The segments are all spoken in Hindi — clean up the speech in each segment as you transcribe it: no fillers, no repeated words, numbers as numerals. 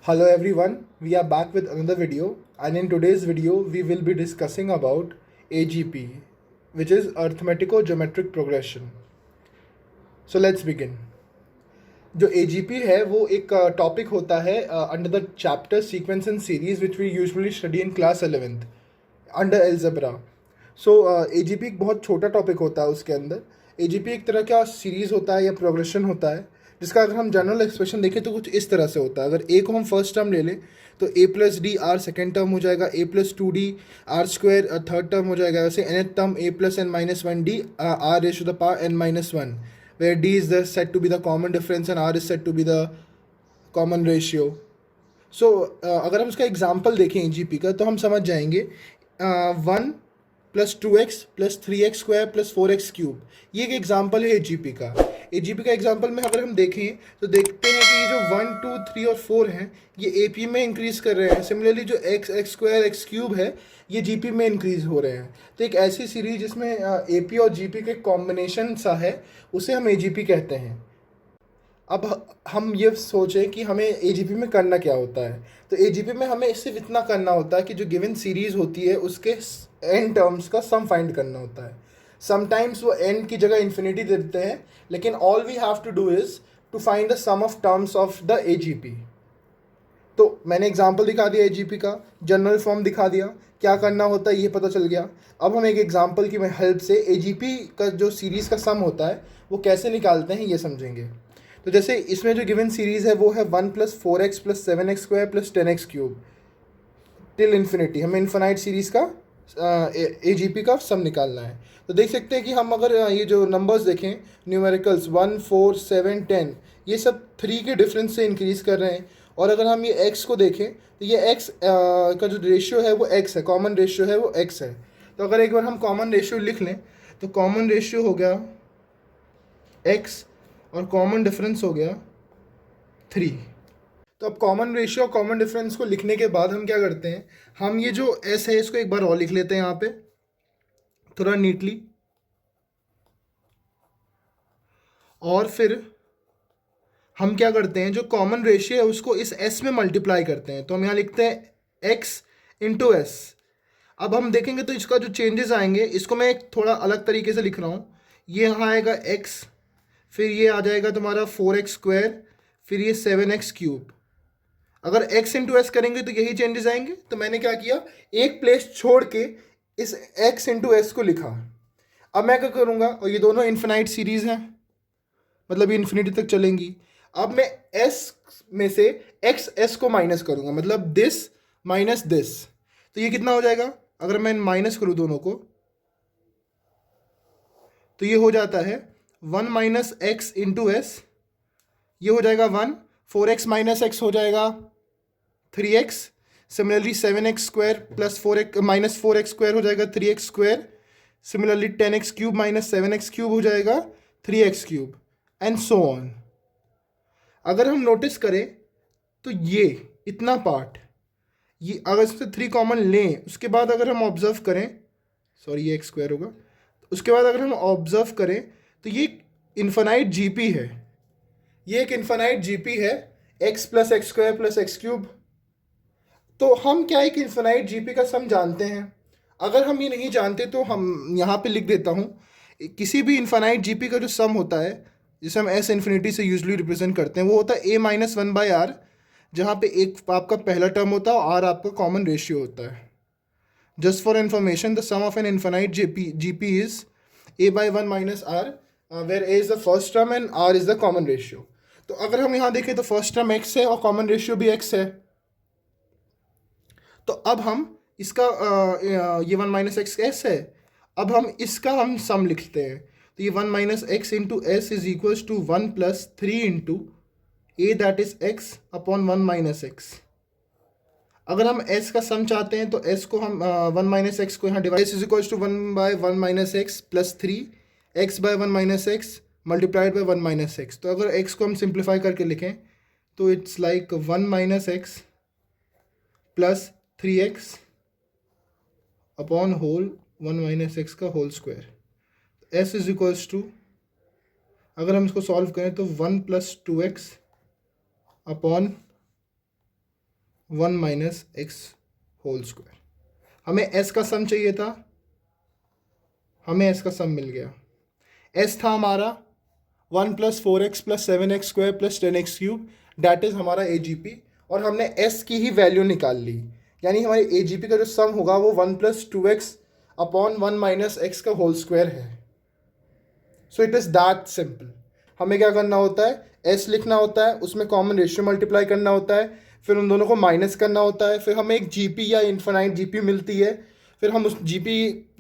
Hello everyone, we are back with another video, and in today's video we will be discussing about AGP, which is Arithmetico-Geometric Progression. So let's begin. जो AGP है वो एक टॉपिक होता है under the chapter sequence and series which we usually study in class 11th under algebra. So AGP एक बहुत छोटा टॉपिक होता है. उसके अंदर AGP एक तरह का सीरीज होता है या प्रोग्रेशन होता है, जिसका अगर हम जनरल एक्सप्रेशन देखें तो कुछ इस तरह से होता है. अगर ए को हम फर्स्ट टर्म ले लें तो a plus d r second term हो जाएगा, a plus two d r square third term हो जाएगा. वैसे nth term a plus n minus one d r raise to the power n minus one, where d is the said to be the common difference and r is said to be the common ratio. So अगर हम उसका एग्जाम्पल देखें AGP का तो हम समझ जाएंगे. 1 plus 2x plus 3x square plus 4x cube, ये एक एग्जाम्पल है AGP का. AGP का एग्जाम्पल में अगर हम देखें तो देखते हैं कि ये जो 1 2 3 और 4 हैं ये AP में इंक्रीज़ कर रहे हैं. सिमिलरली जो x स्क्वायर x क्यूब है ये GP में इंक्रीज़ हो रहे हैं. तो एक ऐसी सीरीज जिसमें AP और GP के कॉम्बिनेशन सा है उसे हम AGP कहते हैं. अब हम ये सोचें कि हमें AGP में करना क्या होता है. तो AGP में हमें सिर्फ इतना करना होता है कि जो गिवन सीरीज़ होती है उसके n टर्म्स का सम फाइंड करना होता है. समटाइम्स वो n की जगह इन्फिनिटी देते हैं, लेकिन all we have to do is to find the sum of terms of the AGP. तो मैंने एग्जाम्पल दिखा दिया AGP का, जनरल फॉर्म दिखा दिया, क्या करना होता है ये पता चल गया. अब हम एक एग्जाम्पल की हेल्प से AGP का जो सीरीज़ का सम होता है वो कैसे निकालते हैं ये समझेंगे. तो जैसे इसमें जो गिवन सीरीज़ है वो है 1 plus 4x plus 7x square plus 10x cube till infinity. हमें इन्फिनाइट सीरीज़ का AGP का सम निकालना है. तो देख सकते हैं कि हम अगर ये जो नंबर्स देखें न्यूमेरिकल्स 1 4 7 10 ये सब 3 के डिफरेंस से इंक्रीज़ कर रहे हैं. और अगर हम ये x को देखें तो ये x का जो रेशियो है वो x है, कॉमन रेशियो है वो x है. तो अगर एक बार हम कॉमन रेशियो लिख लें तो कॉमन रेशियो हो गया x और कॉमन डिफरेंस हो गया 3. तो अब कॉमन रेशियो और कॉमन डिफरेंस को लिखने के बाद हम क्या करते हैं, हम ये जो s है इसको एक बार और लिख लेते हैं यहाँ पे थोड़ा नीटली. और फिर हम क्या करते हैं, जो कॉमन रेशियो है उसको इस s में मल्टीप्लाई करते हैं. तो हम यहाँ लिखते हैं x इंटू एस. अब हम देखेंगे तो इसका जो चेंजेस आएंगे इसको मैं एक थोड़ा अलग तरीके से लिख रहा हूँ. ये यहाँ आएगा x, फिर ये आ जाएगा तुम्हारा 4x स्क्वायर, फिर ये 7x क्यूब. अगर x इंटू एस करेंगे तो यही चेंजेस आएंगे. तो मैंने क्या किया, एक प्लेस छोड़ के इस x इंटू एस को लिखा. अब मैं क्या करूँगा, और ये दोनों इन्फिनाइट सीरीज़ हैं मतलब ये इन्फिनिटी तक चलेंगी. अब मैं s में से x s को माइनस करूँगा, मतलब दिस माइनस दिस. तो ये कितना हो जाएगा, अगर मैं माइनस करूँ दोनों को तो ये हो जाता है 1 माइनस एक्स इंटू एस, ये हो जाएगा 1. 4x माइनस एक्स हो जाएगा 3x. Similarly 7x square plus 4x minus 4x square हो जाएगा 3x square. Similarly 10x cube minus 7x cube हो जाएगा 3x cube and so on. अगर हम नोटिस करें तो ये इतना पार्ट, ये अगर इससे 3 कॉमन लें उसके बाद अगर हम ऑब्जर्व करें, सॉरी ये x स्क्वायर होगा, उसके बाद अगर हम ऑब्जर्व करें तो ये इन्फिनाइट GP है. ये एक इन्फिनाइट GP है, x plus x square plus x cube. तो हम क्या एक इन्फिनाइट GP का सम जानते हैं. अगर हम ये नहीं जानते तो हम यहाँ पे लिख देता हूँ, किसी भी इन्फिनाइट GP का जो सम होता है जिसे हम s इन्फिनिटी से यूजुअली रिप्रेजेंट करते हैं वो होता है a माइनस 1 बाई आर, जहाँ पे एक आपका पहला टर्म होता है और r आपका कॉमन रेशियो होता है. Just for information the sum of an infinite GP is a by 1 minus r, where a is the first term and r is the common ratio. तो अगर हम यहाँ देखें तो फर्स्ट टर्म x है और कॉमन रेशियो भी x है. तो अब हम इसका ये 1 माइनस एक्स एस है, अब हम इसका हम सम लिखते हैं. तो ये 1 minus x into S is equals to 1 plus 3 into A that is x upon 1 minus x. अगर हम s का सम चाहते हैं तो s को हम 1 माइनस एक्स को यहाँ divide is equals to 1 by 1 minus x plus 3 x by 1 minus x multiplied by 1 minus x. तो अगर x को हम सिंप्लीफाई करके लिखें तो it's like 1 minus x plus 3x upon whole 1 minus x का whole square. s is equals to, अगर हम इसको सॉल्व करें तो 1 plus 2x upon 1 minus x whole square. हमें s का सम चाहिए था, हमें s का सम मिल गया। s था हमारा 1 plus 4x plus 7x square plus 10x cube, that is हमारा AGP, और हमने s की ही वैल्यू निकाल ली। यानी हमारे AGP का जो सम होगा वो 1 plus 2x upon 1 minus x का होल स्क्वायर है। So it is that simple. हमें क्या करना होता है, s लिखना होता है, उसमें कॉमन रेशियो मल्टीप्लाई करना होता है, फिर उन दोनों को माइनस करना होता है, फिर हमें एक GP या इन्फिनाइट GP मिलती है, फिर हम उस GP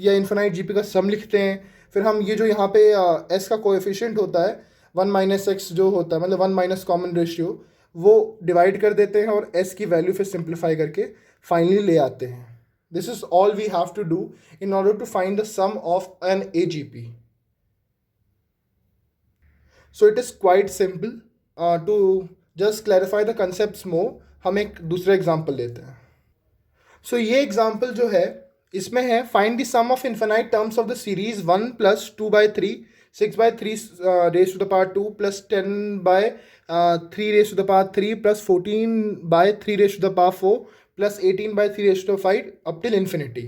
या इन्फिनाइट GP का सम लिखते हैं, फिर हम ये जो यहाँ पे s का कोएफिशिएंट होता है 1 माइनस एक्स जो होता है, मतलब 1 माइनस कॉमन रेशियो, वो डिवाइड कर देते हैं और s की वैल्यू फिर सिंप्लीफाई करके फाइनली ले आते हैं। This is all we have to do in order to find the sum of an AGP. So it is quite simple. To just clarify the concepts more, हम एक दूसरा एग्जाम्पल लेते हैं. So ये एग्जाम्पल जो है इसमें है find the sum of infinite terms of the series 1 plus 2/3 6/3 raise to the power 2 plus 10/3 raise to the power 3 plus 14/3 raise to the power 4 plus 18/3 raise to the 5 up till infinity.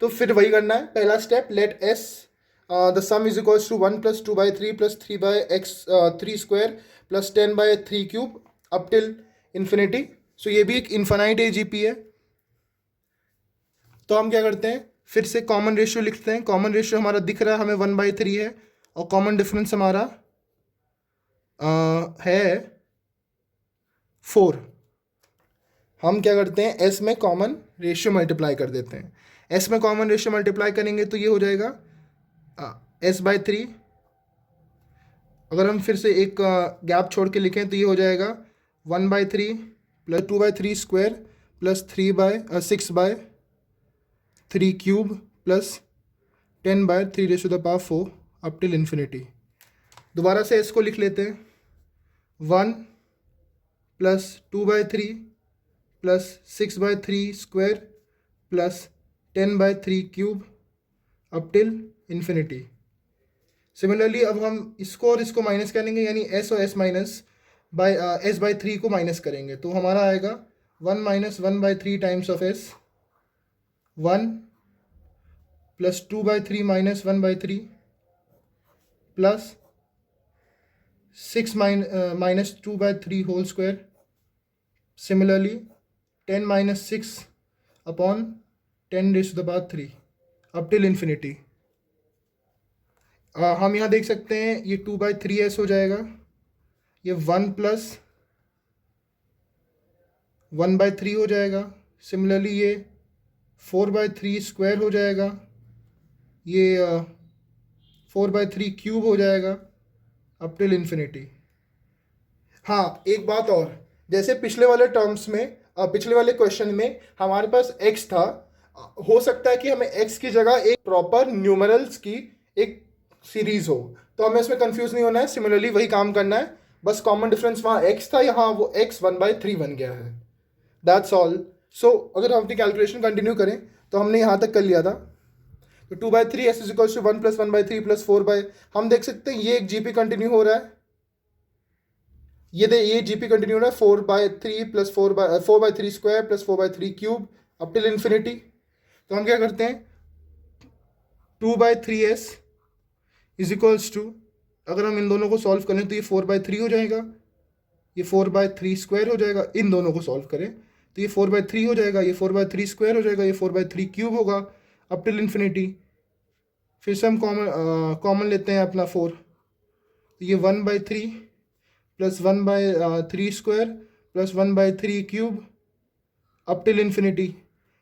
तो फिर वही करना है. पहला step, let S the sum is equals to 1 plus 2/3 plus 3/x 3 square plus 10/3 cube up till infinity. So ये भी एक इन्फिनाइट AGP है. तो हम क्या करते हैं, फिर से कॉमन रेशियो लिखते हैं. कॉमन रेशियो हमारा दिख रहा है हमें 1/3 है, और कॉमन डिफरेंस हमारा है 4. हम क्या करते हैं, एस में कॉमन रेशियो मल्टीप्लाई कर देते हैं. एस में कॉमन रेशियो मल्टीप्लाई करेंगे तो ये हो जाएगा s/3. अगर हम फिर से एक गैप छोड़ के लिखें तो ये हो जाएगा 1/3 plus 2/3 square plus 6/3 cube plus 10/3 raise to the power 4 up till infinity. दोबारा से इसको लिख लेते हैं. 1 plus 2/3 plus 6/3 square plus 10/3 cube up till infinity. Similarly अब हम इसको और इसको माइनस करेंगे, यानी s और s माइनस बाय s/3 को माइनस करेंगे तो हमारा आएगा 1 minus 1/3 times of s, 1 plus 2/3 minus 1/3 plus 6 minus 2/3 whole square. Similarly 10 minus 6 upon 10 raise to the power 3 up till infinity. हम यहाँ देख सकते हैं ये 2/3s हो जाएगा, ये 1 प्लस 1/3 हो जाएगा. सिमिलरली ये 4/3 स्क्वायर हो जाएगा, ये 4/3 क्यूब हो जाएगा अप टिल इन्फिनिटी. हाँ, एक बात और, जैसे पिछले वाले टर्म्स में पिछले वाले क्वेश्चन में हमारे पास x था, हो सकता है कि हमें x की जगह एक प्रॉपर न्यूमरल्स की एक सीरीज हो, तो हमें इसमें कंफ्यूज नहीं होना है. सिमिलरली वही काम करना है, बस कॉमन डिफरेंस वहाँ x था, यहाँ वो x 1/3 बन गया है. That's all. सो अगर हम अपनी कैलकुलेशन कंटिन्यू करें तो हमने यहाँ तक कर लिया था. तो 2/3 s is equals to 1 plus 1/3 plus 4 हम देख सकते हैं ये एक GP कंटिन्यू हो रहा है, ये GP कंटिन्यू हो रहा है 4/3 plus 4/3 square plus 4/3 cube up till infinity. तो हम क्या करते हैं, 2/3s इज इक्वल्स टू, अगर हम इन दोनों को सॉल्व करें तो ये 4/3 हो जाएगा, ये 4/3 स्क्वायर हो जाएगा. इन दोनों को सॉल्व करें तो ये 4/3 हो जाएगा, ये 4/3 स्क्वायर हो जाएगा, ये 4/3 क्यूब होगा अप टिल इन्फिनिटी. फिर से हम कॉमन लेते हैं अपना 4, तो ये 1/3 plus 1/3 square plus 1/3 cube up till infinity.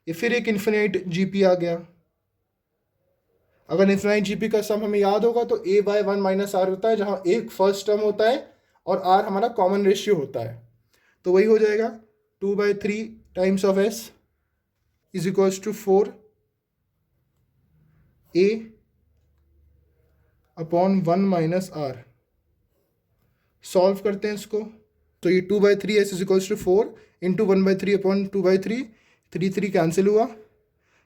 ये फिर एक इन्फिनाइट GP आ गया. अगर इन्फिनाइट GP का सम हमें याद होगा तो a/1 माइनस r होता है, जहाँ एक फर्स्ट टर्म होता है और r हमारा कॉमन रेशियो होता है. तो वही हो जाएगा 2/3 times of s is equals to 4a upon 1 minus r. Solve करते हैं इसको, तो ये 2/3s is equals to 4 into 1/3 upon 2/3, 3 cancel हुआ,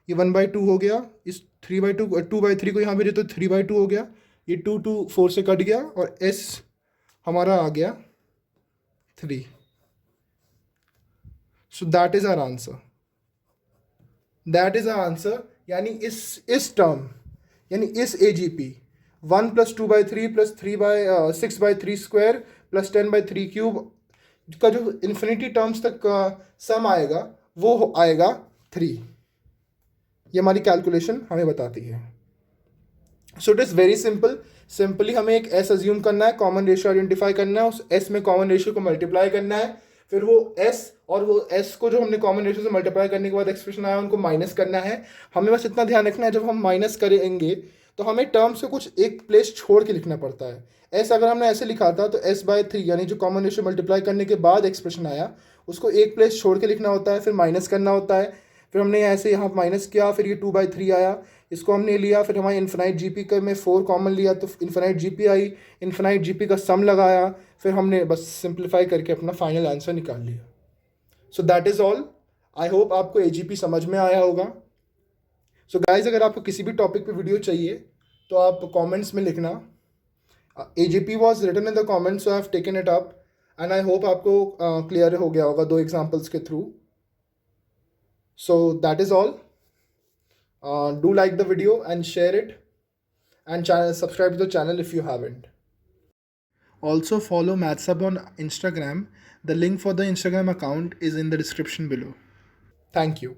ये 1/2 हो गया. इस 2/3 को यहाँ भेजे तो 3/2 हो गया, ये 2 4 से कट गया और s हमारा आ गया 3. So that is our answer. That is our answer. यानी इस टर्म यानी इस AGP 1+2/3 +3/6/3² +10/3³ का जो इन्फिनिटी टर्म्स तक सम आएगा वो आएगा 3. ये हमारी कैलकुलेशन हमें बताती है. So it is very simply हमें एक एस अज्यूम करना है, कॉमन रेशियो आइडेंटिफाई करना है, उस एस में कॉमन रेशियो को मल्टीप्लाई करना है, फिर वो एस और वो एस को जो हमने कॉमन रेशियो से मल्टीप्लाई करने के बाद एक्सप्रेशन आया उनको माइनस करना है. हमें बस इतना ध्यान रखना है जब हम माइनस करेंगे तो हमें टर्म्स से कुछ एक प्लेस छोड़ के लिखना पड़ता है. एस अगर हमने ऐसे लिखा था तो S/3 यानी जो कॉमन रेशियो मल्टीप्लाई करने के बाद एक्सप्रेशन आया उसको एक प्लेस छोड़ के लिखना होता है, फिर माइनस करना होता है. फिर हमने ऐसे यहाँ माइनस किया, फिर ये 2/3 आया, इसको हमने लिया, फिर हमारे इन्फिनाइट जीपी का में 4 कॉमन लिया तो इन्फिनाइट जीपी आई, इन्फिनाइट जीपी का सम लगाया, फिर हमने बस सिंप्लीफाई करके अपना फाइनल आंसर निकाल लिया. So that is all. I hope आपको AGP समझ में आया होगा. सो गाइज अगर आपको किसी भी टॉपिक पे वीडियो चाहिए तो आप कमेंट्स में लिखना. AGP was written in the comments, so I have taken it up and I hope आपको क्लियर हो गया होगा 2 एग्जाम्पल्स के through. So that is all. Do like the video and share it, and subscribe to the channel if you haven't. Also follow MathsHub on Instagram. The link for the Instagram account is in the description below. Thank you.